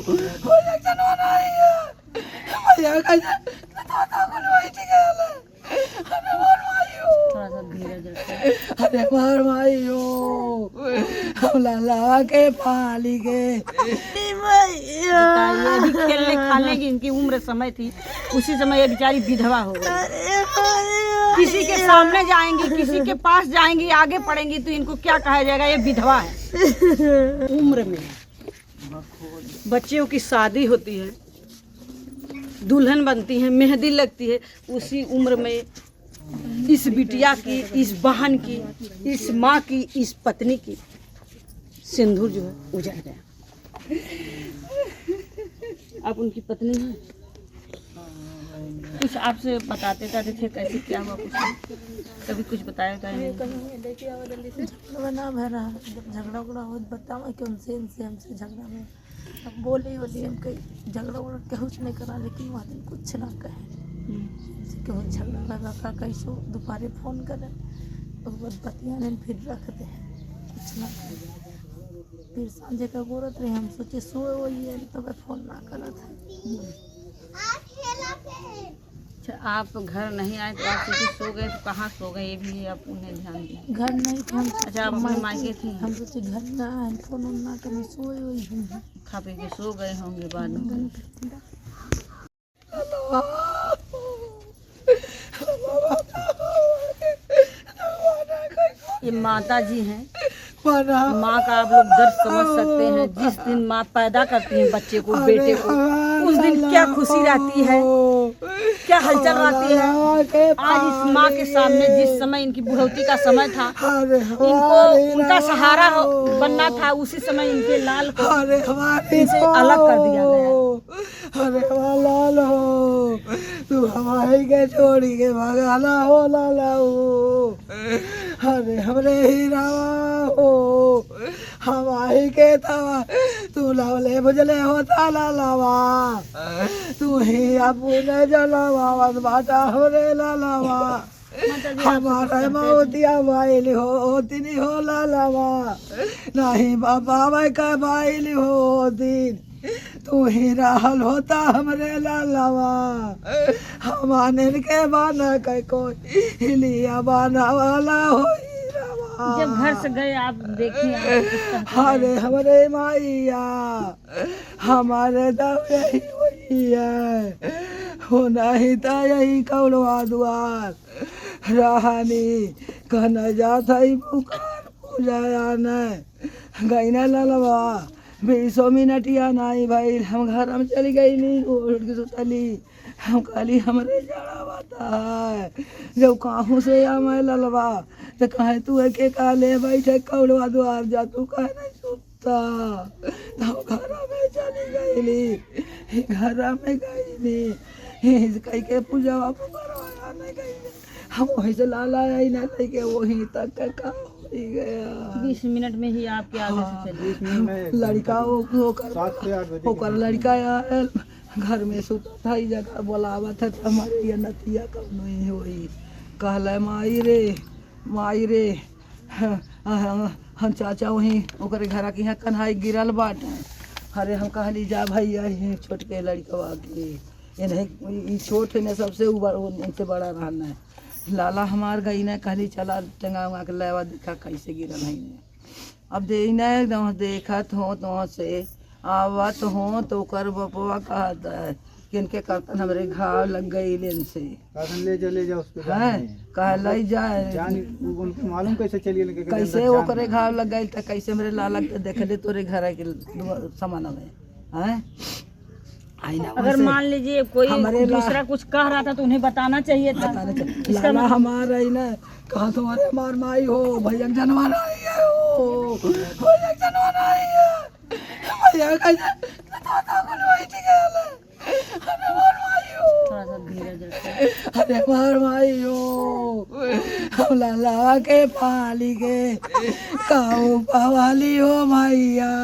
हो जनवा नहीं है भैया कैसे तो कुल वही ठीक है अरे मार मारियो थोड़ा सा धीरज रखो। अरे मार मारियो हम लाला के पाली के बताइए, अभी खेलने खाने की इनकी उम्र समय थी, उसी समय ये बेचारी विधवा हो गई। किसी के सामने जाएंगी, किसी के पास जाएंगी, आगे पढ़ेंगी तो इनको क्या कहा जाएगा, ये विधवा है। उम्र में बच्चियों की शादी होती है, दुल्हन बनती है, मेहंदी लगती है, उसी उम्र में इस बिटिया की, इस बहन की, इस माँ की, इस पत्नी की सिंदूर जो है उजड़ गया। आप उनकी पत्नी हैं, कुछ आपसे बताते थे कैसे क्या हुआ, कुछ कभी कुछ बताया था ना भरा झगड़ा उगड़ा हो बताओ कि उनसे इनसे हमसे झगड़ा में अब बोले हम कहीं झगड़ा उगड़ा कुछ नहीं करा, लेकिन वहाँ दिन कुछ ना कहे क्यों झगड़ा लगा का कैसो दोपहर फोन करे उसके बाद बतिया ने फिर रख दे कुछ ना करे। फिर सांझे का गोरत रहे, हम सोचे सोए वही है तब फोन ना करा था। अच्छा, आप घर नहीं आए तो आप सोचे सो गए, तो कहाँ सो गए ये भी आप उन्हें ध्यान दें। घर नहीं थे हम। अच्छा, आप अपने मायके थी, हम सोचे घर ना आए फोन ना करें, सोए वही हम खा पी के सो गए होंगे बाद में। ये माता जी हैं, माँ का आप लोग दर्द समझ सकते हैं। जिस दिन माँ पैदा करती है बच्चे को, बेटे को, उस दिन क्या खुशी रहती है, क्या हलचल रहती है। आज इस माँ के सामने जिस समय इनकी बुढ़ौती का समय था, इनको उनका सहारा बनना था, उसी समय इनके लाल को इनसे अलग कर दिया गया। अरे लाल हो तू हमारे के छोड़ी के भगाना हो लाला हो, अरे हमरे हीरावा हो हमारे के तवा तू लवले बुझले होता लालावा, तू ही अपने जलावा बाटा हमरे लालावा, हमारा मोतिया बाइल होती नहीं हो लालावा, नहीं बाबा भाई का बाइल होती तू ही रहल होता हमरे लालावा, हमारे के बाना के कोई लिया बाना वाला हो। जब घर से गए आप देखिए, अरे हमारे माइया हमारे दब यही हुई है, होना ही था यही कौलवा द्वार रहानी कहना जाता ही पुकार पूजा न गई न ललवा 20 मिनट या नहीं भाई, हम घर में चली गई नहीं उठ के सुतली, हम कहली हमरे जड़ा बाता है जब कहूँ से या मैं ललवा तो कहे तू है के काले बैठे कौड़वा द्वार जा तू कहे नहीं सुता, तो घर में चली गईली, घर में गईली कही के पूजा करवाया नहीं गई, हम वहीं से लाला आई ना लेके वहीं तक का हो गया। 20 मिनट में ही आपके आगे से चली। लड़का होकर लड़का आयल घर में सुता था, ई जगह बोलावा था तो हमारे ये नतिया कब नहीं हुई, कहला माई रे हम चाचा वहीं ओकरे घर के यहाँ कन्हाई गिरल बाटे, अरे हम कहली जा भैया ये छोट के लड़कवा के ये नहीं छोट है सबसे उनसे बड़ा रहना है, लाला हमार गई ना कहली चला टंगा उंगा के लेवा देखा कैसे गिरल है ने, अब दे देखत हो तो से आवत हो तो कर बपवा कहता है कि इनके करतन हमरे घाव लग गई लेन से ले जा उसको है कह ले जाए उनको मालूम कैसे चलिए कैसे वो करे घाव लग गई तो कैसे मेरे लाला के देख ले तोरे घर के सामान में है। अगर मान लीजिए कोई दूसरा कुछ कह रहा था तो उन्हें बताना चाहिए था। लाला हमारा ही ना कहा तुम्हारे मार माई हो भैया जनवा नहीं है हो भैया जनवा नहीं है भैया कैसे थोड़ा सा धीरज रखो। अरे मार माई हो हम लाला के पाली के काऊ पावाली हो मैया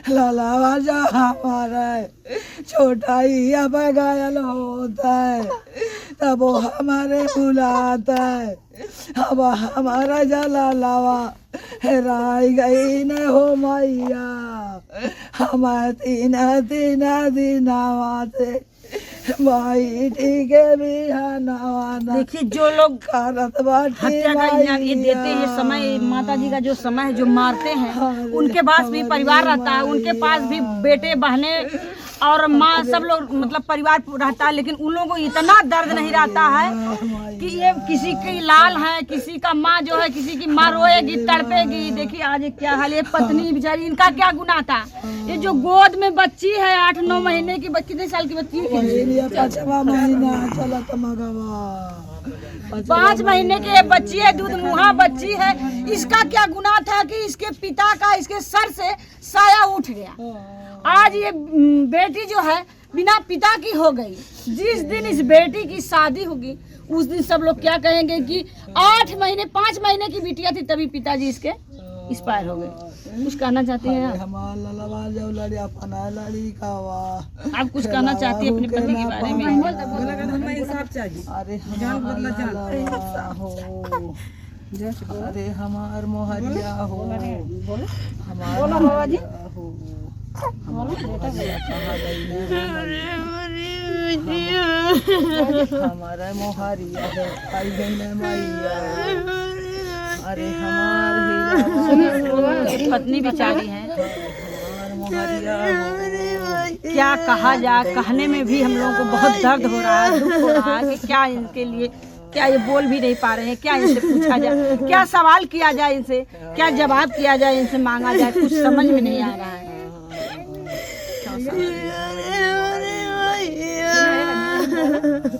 लाला बाजा हमारा छोटा ही अब घायल होता है तब वो हमारे बुलाता है। अब हमारा जला लावा हेराई गई न हो मैया, हम तीन दिनावा से माई ठीक है बिहाना। देखिए जो लोग करत बाटी हत्या का इनाम ये देते हैं, समय माता जी का जो समय है जो मारते हैं, उनके पास भी परिवार रहता है, उनके पास भी बेटे बहने और माँ सब लोग मतलब परिवार रहता है, लेकिन उन लोगों को इतना दर्द नहीं रहता है कि ये किसी की लाल है, किसी का माँ जो है किसी की माँ रोएगी तड़पेगी। देखिए आज ये क्या हाल है, पत्नी बेचारी, इनका क्या गुनाह था। ये जो गोद में बच्ची है 8-9 महीने की, कितने साल की बच्ची है, 5 महीने की बच्ची है, दूध मुहा बच्ची है। इसका क्या गुनाह था कि इसके पिता का इसके सर से साया उठ गया। आज ये बेटी जो है बिना पिता की हो गई। जिस दिन इस बेटी की शादी होगी उस दिन सब लोग क्या कहेंगे कि 5 महीने की बिटिया थी तभी पिताजी इसके एक्सपायर हो गए। कुछ कहना चाहती हैं आप? आप कुछ कहना चाहती है अपने पति के बारे में? अरे हमार मोहरिया हो, बोलो बाबा जी। हमारा मोहरिया है आई गई न मैया, अरे हमार पत्नी बेचारी है, मोहरिया हो। क्या कहा जाए, कहने में भी हम लोगों को बहुत दर्द हो रहा है, दुख हो रहा है कि क्या इनके लिए, क्या ये बोल भी नहीं पा रहे हैं, क्या इनसे पूछा जाए, क्या सवाल किया जाए इनसे, क्या जवाब किया जाए, इनसे मांगा जाए, कुछ समझ में नहीं आ रहा है।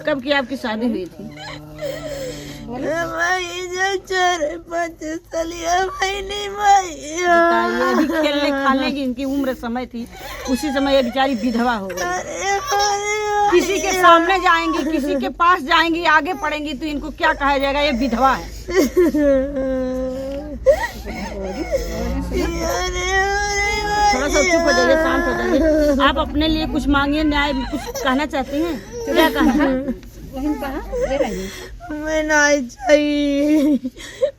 कब की आपकी शादी हुई थी? बताइए, अभी खेलने खाने की इनकी उम्र समय थी, उसी समय ये बेचारी विधवा हो गई। किसी के सामने जाएंगी, किसी के पास जाएंगी, आगे पढ़ेंगी तो इनको क्या कहा जाएगा, ये विधवा है। थोड़ा सा चुप हो जाइए, शांत हो जाइए। आप अपने लिए कुछ मांगिए, न्याय कुछ कहना चाहती हैं? क्या कहना है? मैं नहीं चाहिए,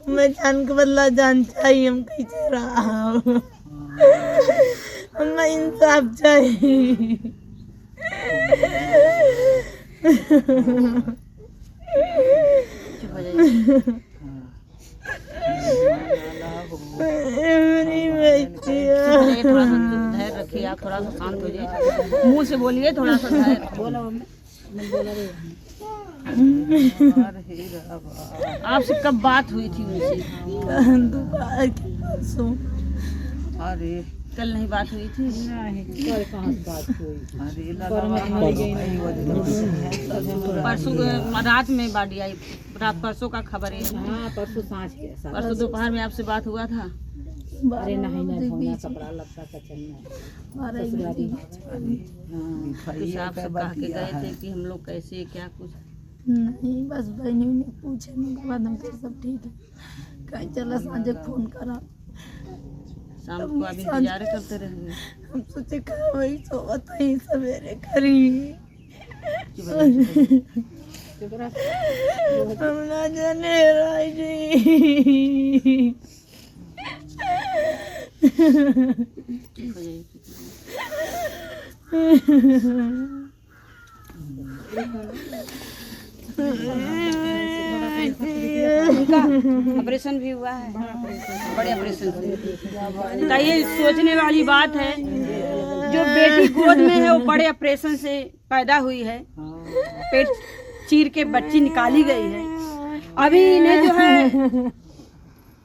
मैं जान के बदला जान चाहिए, हम कैसे रहा हूँ, हमें इंसाफ चाहिए। चुप हो जाइए। थोड़ा सा धैर्य रखिए, आप थोड़ा सा शांत हो जाइए, मुंह से बोलिए, थोड़ा सा धैर्य। आपसे कब बात हुई थी उनसे? दोपहर के परसों। अरे कल नहीं बात हुई थी? परसों रात में बाड़ी आई, रात परसों का खबर है। परसों सांझ के, परसों दोपहर में आपसे बात हुआ था? कपड़ा लत्ता का चलना आपसे कह के गए थे कि हम लोग कैसे क्या कुछ नहीं, बस बहनी ने पूछे, उनके बाद हम फिर सब ठीक है, कहीं चला सांझे फोन करा, शाम को अभी इंतजार करते रहेंगे। हम सोचे वही सोवत ही सवेरे करी, हम ना जाने राय जी। उनका ऑपरेशन भी हुआ है, बड़े ऑपरेशन से। तो ये सोचने वाली बात है, जो बेटी गोद में है वो बड़े ऑपरेशन से पैदा हुई है, पेट चीर के बच्ची निकाली गई है। अभी इन्हें जो है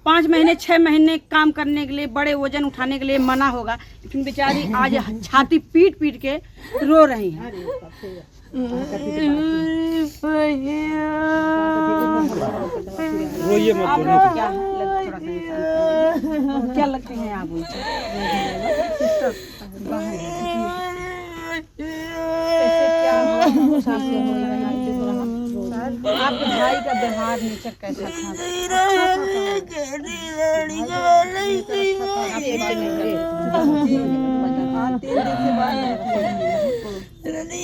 5 महीने 6 महीने काम करने के लिए, बड़े वजन उठाने के लिए मना होगा, लेकिन बेचारी आज छाती पीट पीट के रो रही है। रोइए मत, आप क्या लगते हैं आप उनसे? आपके भाई का व्यवहार नेचर कैसा था?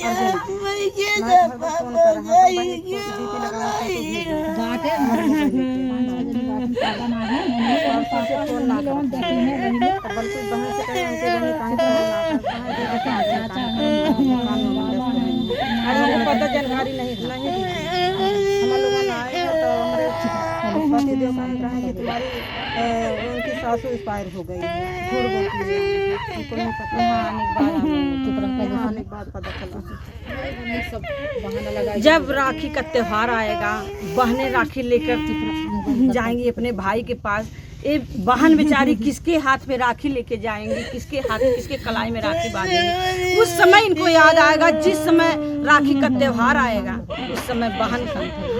कर देना। मैं घर को फोन कर रहा हूँ, बहन को डीपी लगा के तो भेज दो। बात है फोन ना करो, बल्कि बहन से कहे उनके बहन कहाँ हमको पता जानकारी नहीं हम लोगों ने आए हैं तो हमारे पति देव का कहा कि तुम्हारी उनकी सासू एक्सपायर हो गई है, झूठ बोलती है, हमको नहीं पता। यहाँ आने के बाद पता चला। जब राखी का त्योहार आएगा, बहनें राखी लेकर जाएंगी अपने भाई के पास। ये बहन बेचारी किसके हाथ में राखी लेके जाएंगी, किसके कलाई में राखी बांधेंगी, उस समय इनको याद आएगा। जिस समय राखी का त्योहार आएगा उस समय बहन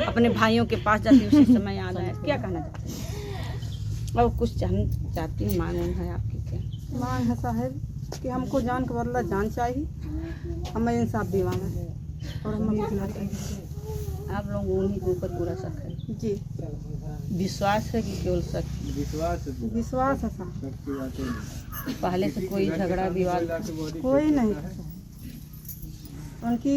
अपने भाइयों के पास जाती है, उसी समय याद आएगा। क्या कहना चाहते हैं? और कुछ चाहती मांग है आपकी? क्या मांग है साहब कि हमको जान के बदला जान चाहिए, हमें इंसाफ दिलाना और हमें पूछना चाहिए। आप लोग उन्हीं के ऊपर पूरा शक है जी? विश्वास है कि केवल शक? विश्वास है साहब। पहले से कोई झगड़ा विवाद कोई नहीं था। उनकी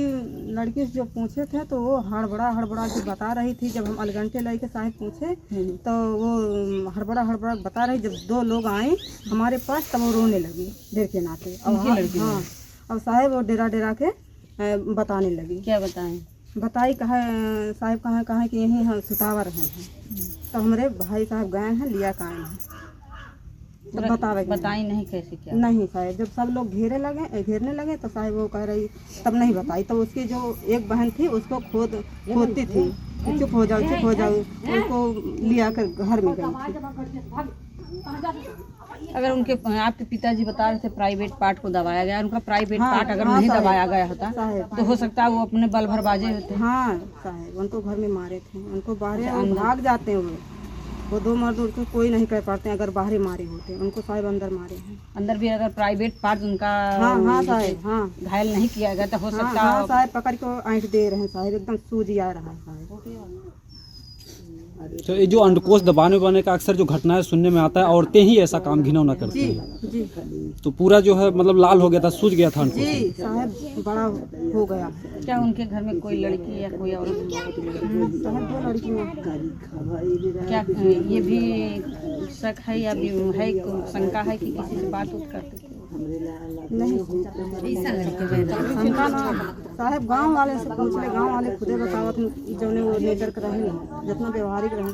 लड़की से जो पूछे थे तो वो हड़बड़ा के बता रही थी। जब हम अलगंटे लेके साहब पूछे तो वो हड़बड़ा बता रही। जब 2 लोग आए हमारे पास तब वो रोने लगी देर के नाते। हाँ, अब साहब वो डेरा के बताने लगी। क्या बताई कहा साहब कहा कि यहीं हम सुतावर हैं। तो हमारे भाई साहब गए हैं, लिया कायम है। बताई नहीं कैसे क्या? नहीं साहब, जब सब लोग घेरने लगे तो साहब वो कह रही तब नहीं बताई। तो उसकी जो एक बहन थी उसको खोदती थी, चुप हो जाओ, उनको लिया कर घर में गई। अगर उनके आपके पिताजी बता रहे थे प्राइवेट पार्ट को दबाया गया, उनका प्राइवेट पार्ट अगर नहीं दबाया गया होता तो हो सकता है वो अपने बल भर बाजे होते। हाँ साहब, उनको घर में मारे थे, उनको बाहर भाग जाते हैं वो 2 मर्द, उनको कोई नहीं कह पाते हैं। अगर बाहर मारे होते उनको साहब अंदर मारे हैं। अंदर भी अगर प्राइवेट पार्ट उनका हाँ साहब घायल नहीं किया गया तो हो सकता है। साहब पकड़ को आंख दे रहे हैं साहब, एकदम सूजी आ रहा है। तो ये जो अंडकोश दबाने का अक्सर जो घटनाएं सुनने में आता है, औरतें ही ऐसा काम घिनौना करती हैं। जी। तो पूरा जो है मतलब लाल हो गया था, सूज गया था अंडकोश। जी साहब, बड़ा हो गया। क्या उनके घर में कोई लड़की या कोई औरत? साहब 2 लड़कियां। क्या ये भी शक है या है शंका है कि किसी से बात करते थे? नहीं शंका ना साहब, गांव वाले से पूछ ले, गांव वाले खुदे बतावत जो ने वो नेचर कर रहे हैं, जितना व्यवहारिक रहे।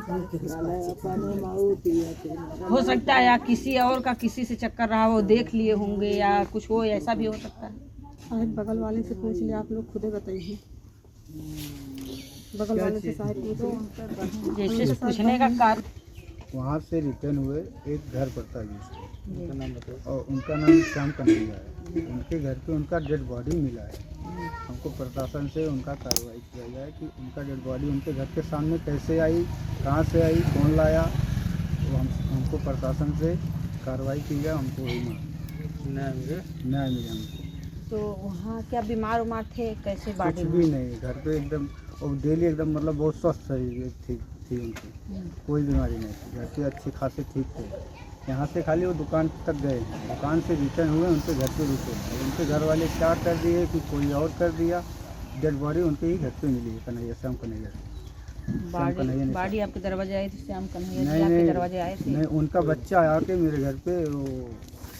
हो सकता है या किसी और का किसी से चक्कर रहा, वो देख लिए होंगे या कुछ हो, ऐसा भी हो सकता है। साहब बगल वाले से पूछ ले, आप लोग खुदे बताइए। बगल वाले से साहब पूछो। जैसे पूछने का कार्य वहाँ से रिटर्न हुए एक घर पड़ता है उनका नाम बताओ। और उनका नाम श्याम कन्हैया है। उनके घर पे उनका डेड बॉडी मिला है। हमको प्रशासन से उनका कार्रवाई किया जाए कि उनका डेड बॉडी उनके घर के सामने कैसे आई, कहाँ से आई, कौन लाया, तो हमको प्रशासन से कार्रवाई की जाए। हमको वही न्याय मिले हमको। तो वहाँ क्या बीमार उमार थे? कैसे बॉडी? कुछ भी नहीं, घर पे एकदम और डेली एकदम मतलब बहुत स्वस्थ शरीर थी उनकी, कोई बीमारी नहीं थी। घर पे अच्छे खासे ठीक थे। यहाँ से खाली वो दुकान तक गए, दुकान से रिटर्न हुए, उनके घर पे रुके। उनके घर वाले क्या कर दिए कि कोई और कर दिया। डेड बॉडी उनके ही घर पे मिली है, कन्हैया, श्याम कन्हैया। बॉडी आपके दरवाजे आई थी? श्याम कन्हैया आपके दरवाजे आए थे? नहीं, उनका बच्चा आके मेरे घर पे वो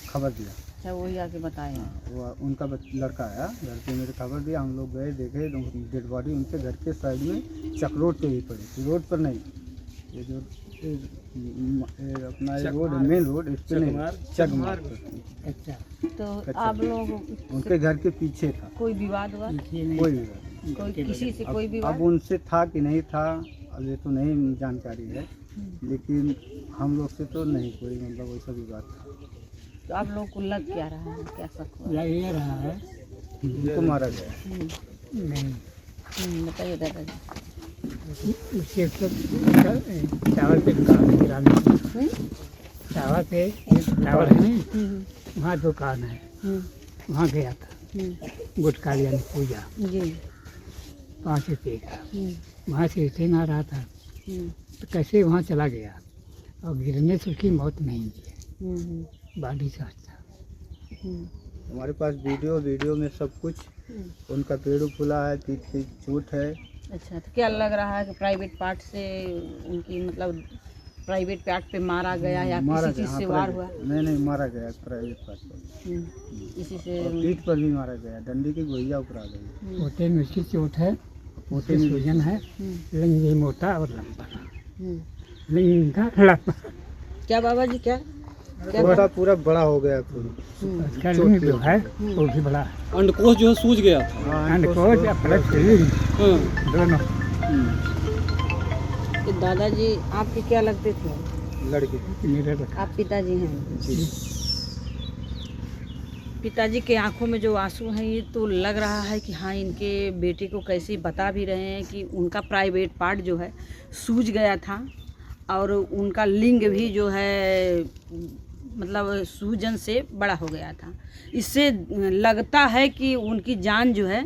खबर दिया। अच्छा, वही आके बताया? वो उनका लड़का आया घर पे, मेरे खबर दिया। हम लोग गए, देखे डेड बॉडी उनके घर के साइड में चक रोड पे ही पड़ी थी। रोड पर नहीं, ये जो अपना रोड है, मेन रोड, इस पे नहीं, चक मार्ग। अच्छा, तो आप लोग उनके घर के पीछे था। कोई विवाद हुआ? कोई विवाद, कोई किसी से कोई विवाद? अब उनसे था कि नहीं था, अब ये तो नहीं जानकारी है, लेकिन हम लोग से तो नहीं कोई मतलब वैसा विवाद था। तो आप लोग को लग क्या रहा है, क्या शक लग रहा है उनको मारा गया? नहीं बताइए दादाजी। टावर पे टावर है, वहाँ दुकान है, वहाँ गया था गुटखा यानी पूजा जी। 5 रुपये का, वहाँ से रिटर्न आ रहा था तो कैसे वहाँ चला गया और गिरने से उसकी मौत नहीं हुई है, बॉडी से था। हमारे पास वीडियो में सब कुछ, उनका पेड़ फूला है, पीठ की चोट है। अच्छा, तो क्या लग रहा है कि प्राइवेट पार्ट से उनकी मतलब प्राइवेट पार्ट पे मारा गया या मारा किसी गया, चीज़ हाँ, से वार हुआ? नहीं मारा गया प्राइवेट पार्ट पर, इसी से और पीठ पर भी मारा गया, डंडी की गोइया ऊपर आ गई। पोते में उसकी चोट है, पोते में सूजन है, लिंग भी मोटा और लंबा, लिंग का लंबा, क्या बाबा जी क्या पोता पूरा बड़ा हो गया खुद। उसका लिंग जो है वो भी बड़ा है। अंडकोश जो है सूज गया था। हाँ, अंडकोश या प्लस लिंग हाँ। दोनों। तो दादाजी आपके क्या लगते थे? लड़के मेरे बेटा आप पिताजी हैं। पिताजी के आंखों में जो आंसू हैं ये तो लग रहा है कि हाँ इनके बेटे को कैसे बता भी रहे हैं कि उनका प्राइवेट पार्ट जो है सूज गया था और उनका लिंग भी जो है मतलब सूजन से बड़ा हो गया था। इससे लगता है कि उनकी जान जो है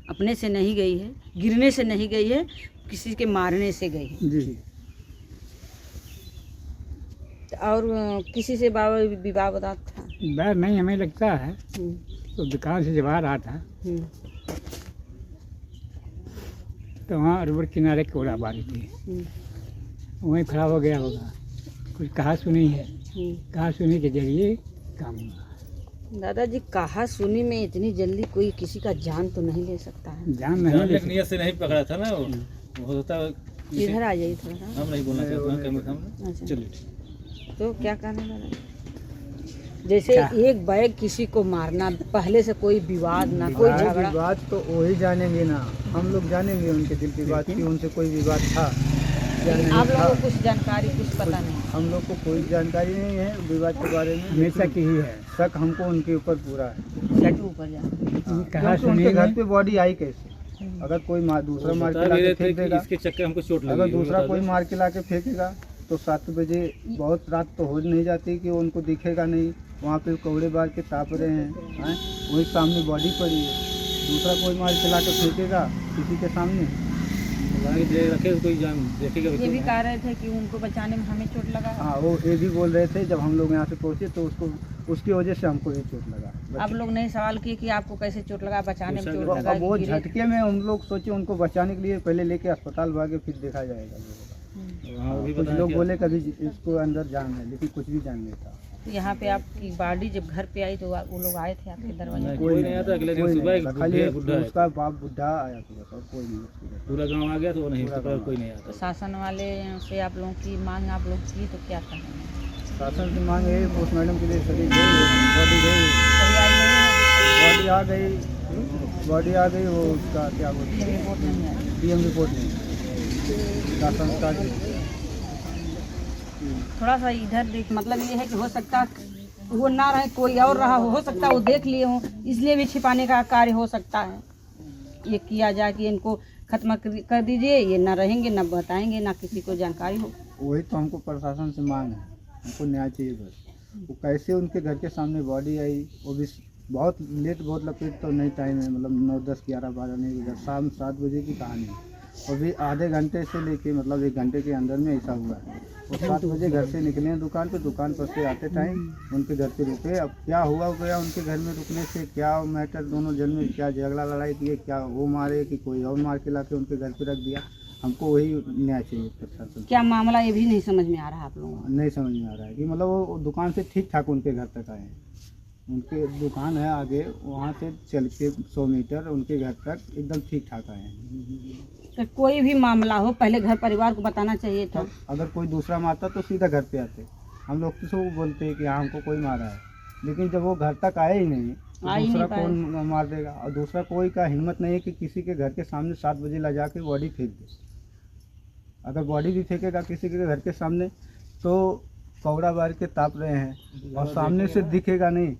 अपने से नहीं गई है, गिरने से नहीं गई है, किसी के मारने से गई है। जी। और किसी से बाबा विवाह बता था? बैर नहीं हमें लगता है, तो दुकान से जब आ रहा था तो वहाँ रोड किनारे कोड़ा बारी थी, वहीं खड़ा हो गया होगा। कुछ कहा सुनी है, कहा सुनी के जरिए काम हुआ। दादाजी कहा सुनी में इतनी जल्दी कोई किसी का जान तो नहीं ले सकता है। जान नहीं ले नियत से नहीं पकड़ा था ना वो, हो सकता है इधर आ जाइए थोड़ा सा। हम नहीं बोलना चाहते हैं कैमरे सामने। अच्छा, चलिए तो क्या कहना दादा? जैसे एक बैग किसी को मारना, पहले से कोई विवाद ना, कोई झगड़ा। विवाद तो वही जानेंगे ना, हम लोग जानेंगे उनके दिल की बात की उनसे कोई विवाद था या नहीं आप लोगों था। को कुछ जानकारी कुछ पता नहीं? हम लोग को कोई जानकारी नहीं है विवाद के बारे में, हमेशा की ही है। शक हमको उनके ऊपर पूरा है। शक ऊपर जा। कहा क्योंकि सुनी उनके घर में पे बॉडी आई कैसे? अगर कोई दूसरा मार के बता भी लाके रहे थे फेंक कि देगा, इसके चक्कर हमको चोट लगी। अगर दूसरा कोई मार के लाके फेंकेगा तो 7 बजे बहुत रात तो हो नहीं जाती कि उनको दिखेगा नहीं, वहाँ पे कौड़े बार के ताप रहे हैं, वही सामने बॉडी पड़ी है। दूसरा कोई मार के लाके फेंकेगा किसी के सामने, रखे कोई जान देखेगा। ये भी कह रहे थे कि उनको बचाने में हमें चोट लगा। हाँ वो ये भी बोल रहे थे। जब हम लोग यहाँ से पहुँचे तो उसकी वजह से हमको ये चोट लगा। आप लोग नहीं सवाल किए कि आपको कैसे चोट लगा, बचाने में चोट लगा? अब वो गिरे? झटके में हम लोग सोचे उनको बचाने के लिए पहले लेके अस्पताल भागे फिर देखा जाएगा। कुछ लोग बोले कभी इसको अंदर जान है, लेकिन कुछ भी जान नहीं था। तो यहाँ पे आपकी बॉडी जब घर पे आई तो वो लोग आए थे आपके दरवाजे? कोई नहीं आता। अगले दिन कोई सुबह नहीं एक था, खाली बुढ़ा है, उसका बाप बुढ़ा आया था और कोई नहीं उसके घर। पूरा गांव आ गया तो वो नहीं पकड़ा, कोई नहीं आता। तो शासन वाले से आप लोगों की मांग आप लोग की तो क्या कहें? शासन से मांग है पोस्टमार्टम के लिए सभी गई, बॉडी गई, कभी आई नहीं है? बॉडी आ गई, बॉडी आ गई। वो उसका क्या बोलते हैं, रिपोर्ट नहीं आई। डीएम रिपोर्ट नहीं, शासन का थोड़ा सा इधर देख, मतलब ये है कि हो सकता वो ना रहे, कोई और रहा हो सकता है वो देख लिए हो, इसलिए भी छिपाने का कार्य हो सकता है। ये किया जाए कि इनको खत्म कर दीजिए, ये ना रहेंगे ना बताएंगे ना किसी को जानकारी हो। वही तो हमको प्रशासन से मांग है, हमको न्याय चाहिए बस। वो कैसे उनके घर के सामने बॉडी आई, वो भी बहुत लेट, बहुत लपेट तो नहीं टाइम है, मतलब 9, 10, 11, 12 नहीं, इधर शाम 7 बजे की कहानी है। और भी आधे घंटे से लेके मतलब 1 घंटे के अंदर में ऐसा हुआ है। वो 7 बजे घर से निकले हैं दुकान पे, दुकान पर से आते टाइम उनके घर पे रुके। अब क्या हुआ गया उनके घर में रुकने से, क्या मैटर दोनों जन में क्या झगड़ा लड़ाई किए, क्या वो मारे कि कोई और मार के ला के उनके घर पे रख दिया। हमको वही न्याय चाहिए प्रशासन। क्या मामला ये भी नहीं समझ में आ रहा आप लोगों को? नहीं समझ में आ रहा है कि मतलब वो दुकान से ठीक ठाक उनके घर तक आए हैं। उनके दुकान है आगे, वहाँ से चल के 100 मीटर उनके घर तक एकदम ठीक ठाक आए हैं। तो कोई भी मामला हो पहले घर परिवार को बताना चाहिए था। अगर कोई दूसरा मारता तो सीधा घर पे आते। हम लोग तो सब बोलते हैं कि हाँ हमको कोई मारा है, लेकिन जब वो घर तक आए ही नहीं तो आ ही दूसरा नहीं पाए। कौन मार देगा। और दूसरा कोई का हिम्मत नहीं है कि किसी के घर के सामने 7 बजे ला जाके बॉडी फेंक दे। अगर बॉडी भी फेंकेगा किसी के घर के सामने तो कौड़ा बार के ताप रहे हैं और सामने से दिखेगा नहीं,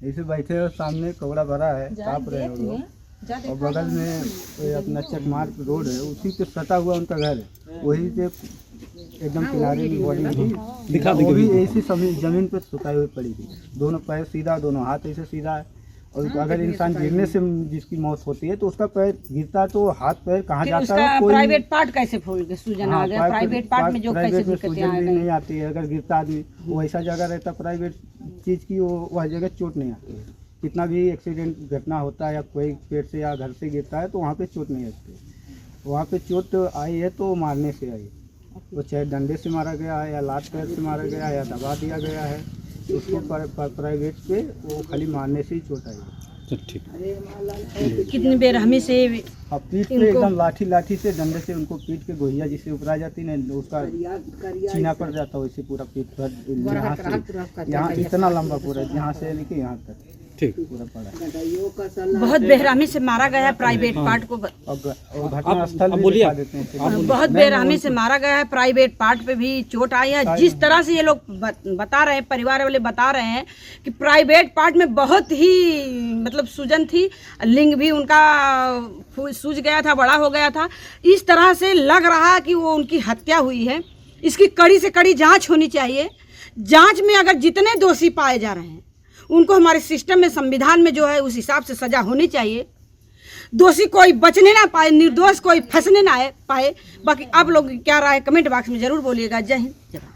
ऐसे बैठे हो, सामने कौड़ा भरा है, ताप रहे हैं वो लोग। और बगल में कोई अपना चकमार्ग रोड है, उसी पे सटा हुआ उनका घर है, वही पे एकदम किनारे की बॉडी थी। दिखा वो भी ऐसी जमीन पे सुताई हुई पड़ी थी, दोनों पैर सीधा, दोनों हाथ ऐसे सीधा है। और अगर इंसान गिरने से जिसकी मौत होती है तो उसका पैर गिरता तो हाथ पैर कहाँ जाता उसका है, कोई प्राइवेट पार्ट कैसे फूल गया, सूजन आ गया? प्राइवेट पार्ट में जो कैसे प्राइवेट में दिक्कतें सूजन आ भी गई? नहीं आती है। अगर गिरता आदमी वो ऐसा जगह रहता प्राइवेट चीज़ की, वो वह जगह चोट नहीं आती है। कितना भी एक्सीडेंट घटना होता है या कोई पेड़ से या घर से गिरता है तो वहाँ पे चोट नहीं लगती। वहाँ पे चोट आई है तो मारने से आई, वो चाहे डंडे से मारा गया है या लात पैर से मारा गया है या दबा दिया गया है, उसको प्राइवेट पे वो खाली मारने से ही चोट आई है। अच्छा, ठीक। कितनी बेरहमी से अब पीठ पे एकदम लाठी से डंडे से उनको पीठ के गोहिया जिससे उपरा जाती है ना, उसका छीना पड़ जाता है, वैसे पूरा पीठ पर यहाँ इतना लंबा पूरा यहाँ से लेके यहाँ तक ठीक। पूरा पड़ा। बहुत बेरहमी से मारा गया है प्राइवेट पार्ट को। और घटना स्थल भी बोलिए दिखा देते हैं। बहुत बेरहमी से मारा गया है, प्राइवेट पार्ट पे भी चोट आई है। जिस तरह से ये लोग बता रहे हैं, परिवार वाले बता रहे हैं कि प्राइवेट पार्ट में बहुत ही मतलब सूजन थी, लिंग भी उनका सूज गया था, बड़ा हो गया था। इस तरह से लग रहा कि वो उनकी हत्या हुई है। इसकी कड़ी से कड़ी जांच होनी चाहिए। जांच में अगर जितने दोषी पाए जा रहे हैं उनको हमारे सिस्टम में, संविधान में जो है उस हिसाब से सजा होनी चाहिए। दोषी कोई बचने ना पाए, निर्दोष कोई फंसने ना पाए। बाकी आप लोग क्या राय कमेंट बॉक्स में जरूर बोलिएगा। जय हिंद, जय भारत।